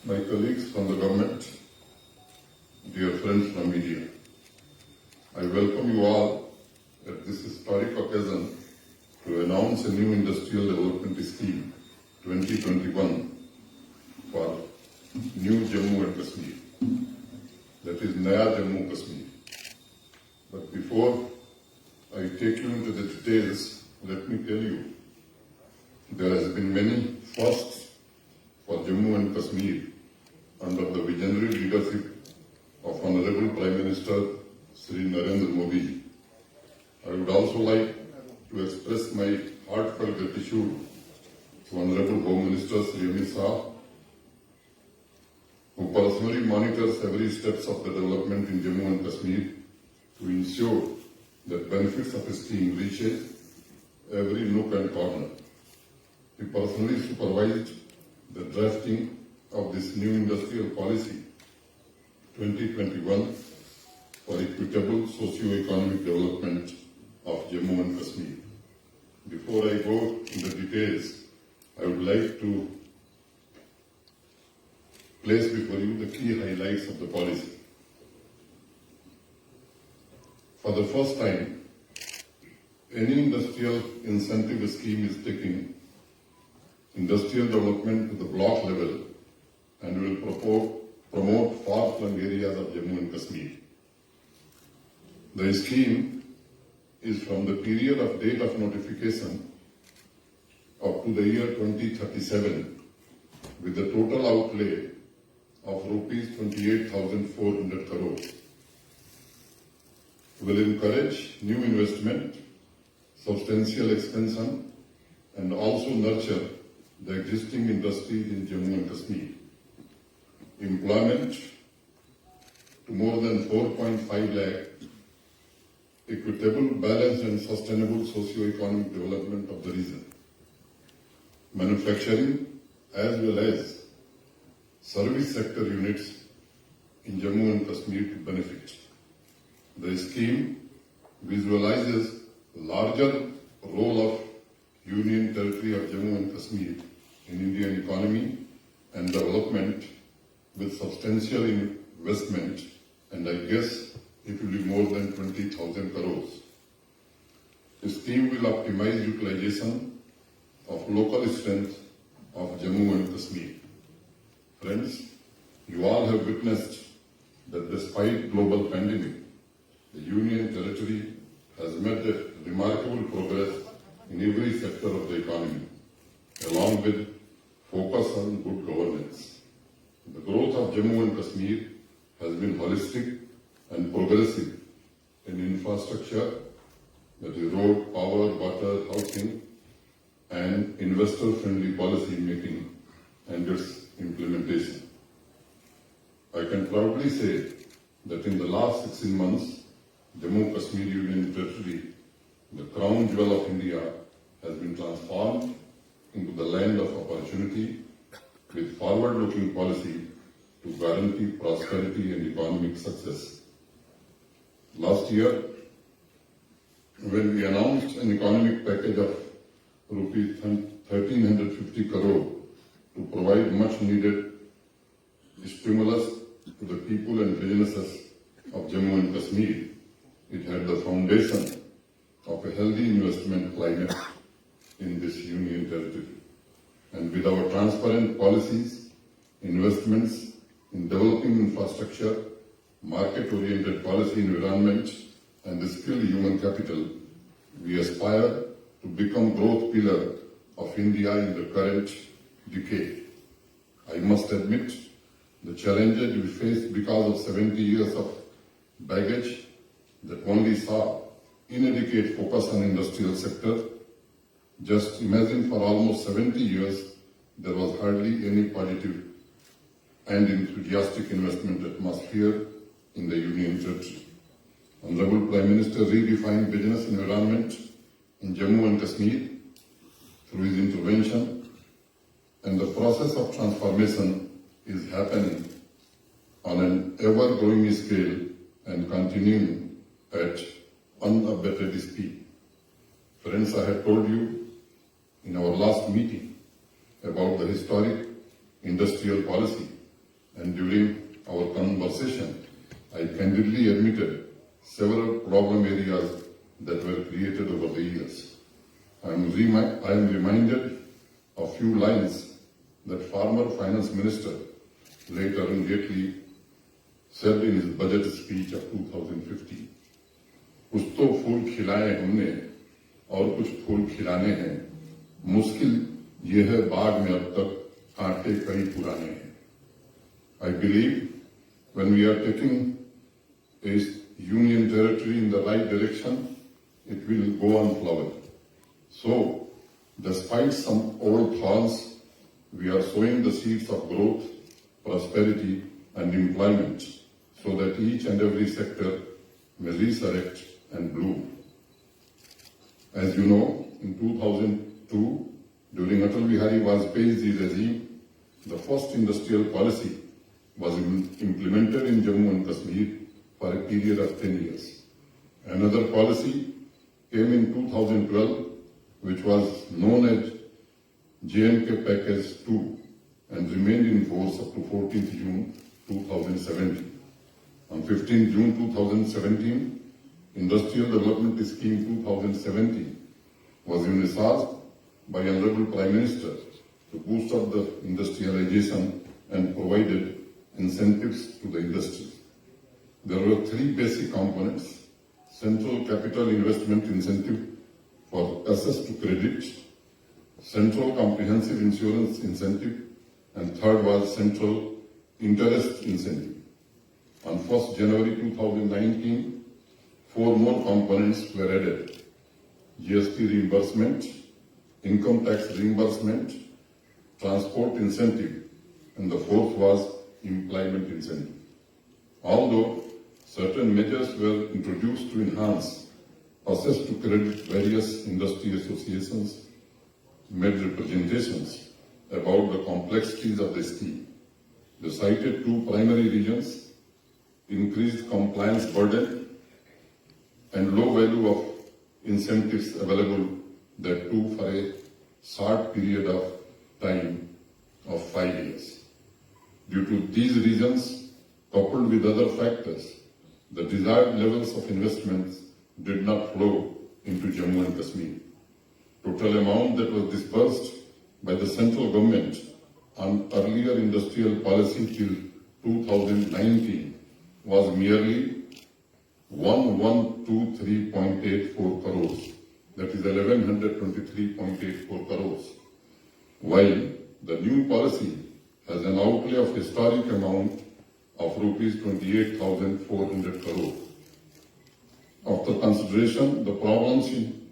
my colleagues from the government, dear friends from media, I welcome you all at this historic occasion to announce a new industrial development scheme 2021 for New Jammu and Kashmir, that is Naya Jammu Kashmir. But before I take you into the details, let me tell you, there has been many firsts for Jammu and Kashmir under the visionary leadership of Honorable Prime Minister Sri Narendra Modi. I would also like to express my heartfelt gratitude to Honorable Home Minister Sri Amit Shah, who personally monitors every steps of the development in Jammu and Kashmir to ensure that benefits of his scheme reaches every nook and corner. He personally supervised the drafting of this new industrial policy 2021 for equitable socio-economic development of Jammu and Kashmir. Before I go into details, I would like to place before you the key highlights of the policy. For the first time, any industrial incentive scheme is taking industrial development to the block level and will promote far-flung areas of Jammu and Kashmir. The scheme is from the period of date of notification up to the year 2037 with a total outlay of rupees 28,400 crores. Will encourage new investment, substantial expansion, and also nurture the existing industries in Jammu and Kashmir. Employment to more than 4.5 lakh, equitable, balanced and sustainable socio-economic development of the region. Manufacturing as well as service sector units in Jammu and Kashmir to benefit. The scheme visualizes larger role of Union Territory of Jammu and Kashmir in Indian economy and development with substantial investment, and I guess it will be more than 20,000 crores. The scheme will optimize utilization of local strength of Jammu and Kashmir. Friends, you all have witnessed that despite global pandemic, the Union Territory has made a remarkable progress in every sector of the economy, along with focus on good governance. The growth of Jammu and Kashmir has been holistic and progressive in infrastructure, that is road, power, water, housing, and investor-friendly policy making and its implementation. I can proudly say that in the last 16 months, Jammu Kashmir Union Territory, the crown jewel of India, has been transformed into the land of opportunity with forward-looking policy to guarantee prosperity and economic success. Last year, when we announced an economic package of rupees 1,350 crore to provide much-needed stimulus to the people and businesses of Jammu and Kashmir, it had the foundation of a healthy investment climate in this Union Territory. And with our transparent policies, investments in developing infrastructure, market-oriented policy environment, and the skilled human capital, we aspire to become growth pillar of India in the current decade. I must admit, the challenges we faced because of 70 years of baggage that only saw inadequate focus on industrial sector. Just imagine for almost 70 years, there was hardly any positive and enthusiastic investment atmosphere in the Union Territory. Honorable Prime Minister redefined business environment in Jammu and Kashmir through his intervention, and the process of transformation is happening on an ever-growing scale and continuing at unabated speed. Friends, I had told you in our last meeting about the historic industrial policy candidly admitted several problem areas that were created over the years. I am reminded of few lines that former Finance Minister, late Arun Jaitley, said in his budget speech of 2015. कुछ तो फूल खिलाए हमने और कुछ फूल खिलाने हैं, मुश्किल ये है बाग में अब तक कांटे कई पुराने हैं. I believe when we are taking a union territory in the right direction, it will go on flowering. So, despite some old thorns, we are sowing the seeds of growth, prosperity and employment so that each and every sector may resurrect and bloom. As you know, in 2002, during Atal Bihari Vajpayee's regime, the first industrial policy was implemented in Jammu and Kashmir for a period of 10 years. Another policy came in 2012, which was known as J&K Package 2 and remained in force up to 14th June 2017. On 15th June 2017, Industrial Development Scheme 2017 was envisaged by Honorable Prime Minister to boost up the industrialization and provided incentives to the industry. There were three basic components: Central Capital Investment Incentive for access to credit, Central Comprehensive Insurance Incentive, and third was Central Interest Incentive. On 1st January 2019, four more components were added: GST reimbursement, income tax reimbursement, transport incentive, and the fourth was employment incentive. Although certain measures were introduced to enhance access to credit, various industry associations made representations about the complexities of the scheme. They cited two primary reasons: increased compliance burden and low value of incentives available, that too for a short period of time of 5 years. Due to these reasons, coupled with other factors, the desired levels of investments did not flow into Jammu and Kashmir. Total amount that was disbursed by the central government on earlier industrial policy till 2019 was merely 1123.84 crores, that is 1123.84 crores, while the new policy has an outlay of historic amount of rupees 28,400 crores. After consideration the problems in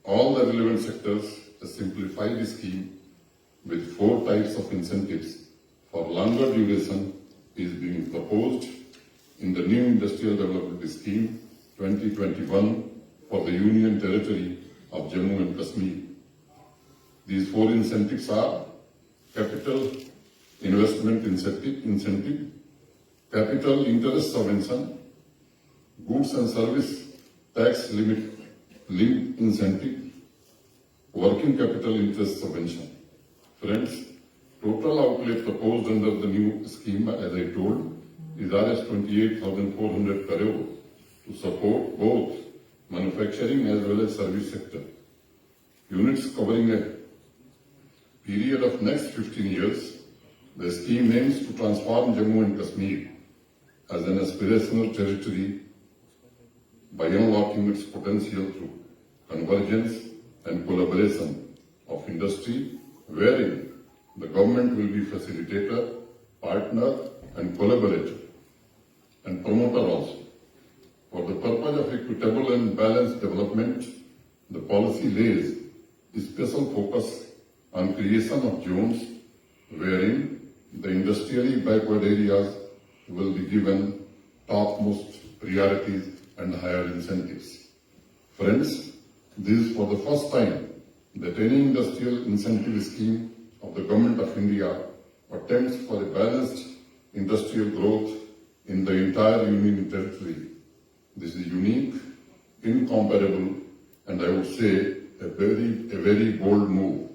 all the relevant sectors, a simplified scheme with 4 types of incentives for longer duration is being proposed in the new Industrial Development Scheme 2021 for the Union Territory of Jammu and Kashmir. These 4 incentives are: Capital Investment Incentive, Capital Interest Subvention, Goods and Service Tax Limit Incentive, Working Capital Interest Subvention. Friends, total outlay proposed under the new scheme, as I told, is Rs 28,400 crore to support both manufacturing as well as service sector. Units covering a period of next 15 years, the scheme aims to transform Jammu and Kashmir as an aspirational territory by unlocking its potential through convergence and collaboration of industry, wherein the government will be facilitator, partner and collaborator and promoter also. For the purpose of equitable and balanced development, the policy lays a special focus on creation of zones wherein the industrially backward areas will be given topmost priorities and higher incentives. Friends, this is for the first time that any industrial incentive scheme of the Government of India attempts for a balanced industrial growth in the entire Union Territory. This is unique, incomparable, and I would say a very bold move.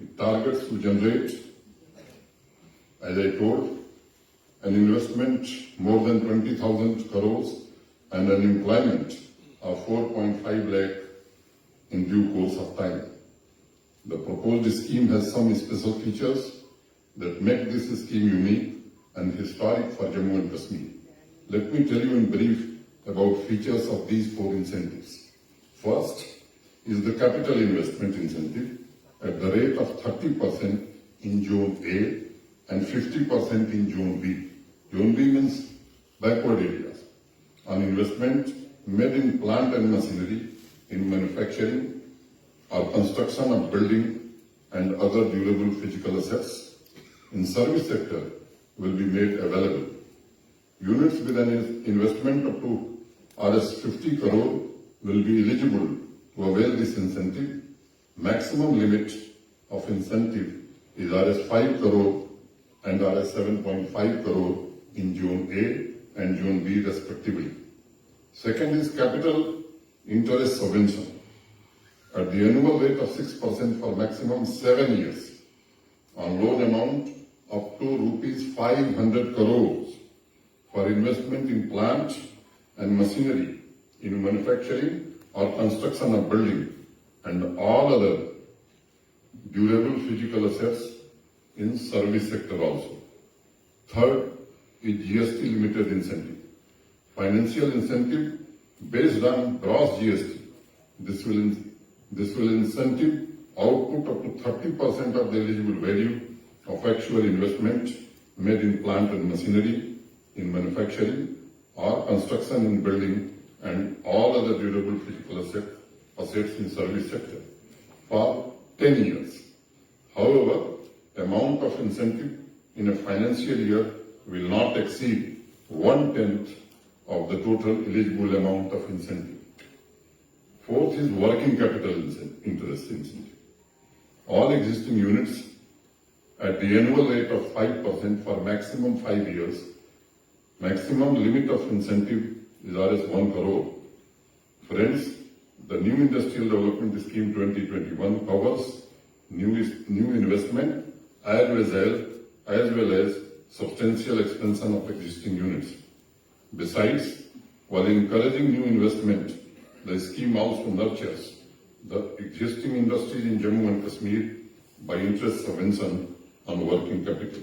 It targets to generate, as I told, an investment more than 20,000 crores and an employment of 4.5 lakh in due course of time. The proposed scheme has some special features that make this scheme unique and historic for Jammu and Kashmir. Let me tell you in brief about features of these 4 incentives. First is the capital investment incentive at the rate of 30% in Zone A and 50% in Zone B. Zone B means backward areas. On investment made in plant and machinery, in manufacturing or construction of building and other durable physical assets in service sector will be made available. Units with an investment up to Rs 50 crore will be eligible to avail this incentive. Maximum limit of incentive is Rs 5 crore and Rs 7.5 crore in Zone A and Zone B respectively. Second is capital interest subvention at the annual rate of 6% for maximum 7 years on loan amount up to rupees 500 crores for investment in plant and machinery, in manufacturing or construction of building and all other durable physical assets in service sector also. Third is GST limited incentive. Financial incentive based on gross GST. This will incentive output up to 30% of the eligible value of actual investment made in plant and machinery, in manufacturing or construction in building and all other durable physical assets in service sector for 10 years. However, amount of incentive in a financial year will not exceed 1/10 of the total eligible amount of incentive. Fourth is working capital interest incentive. All existing units at the annual rate of 5% for maximum 5 years. Maximum limit of incentive is Rs 1 crore. Friends, the new Industrial Development Scheme 2021 covers new investment as well as substantial expansion of existing units. Besides, while encouraging new investment, the scheme also nurtures the existing industries in Jammu and Kashmir by interest subvention on working capital.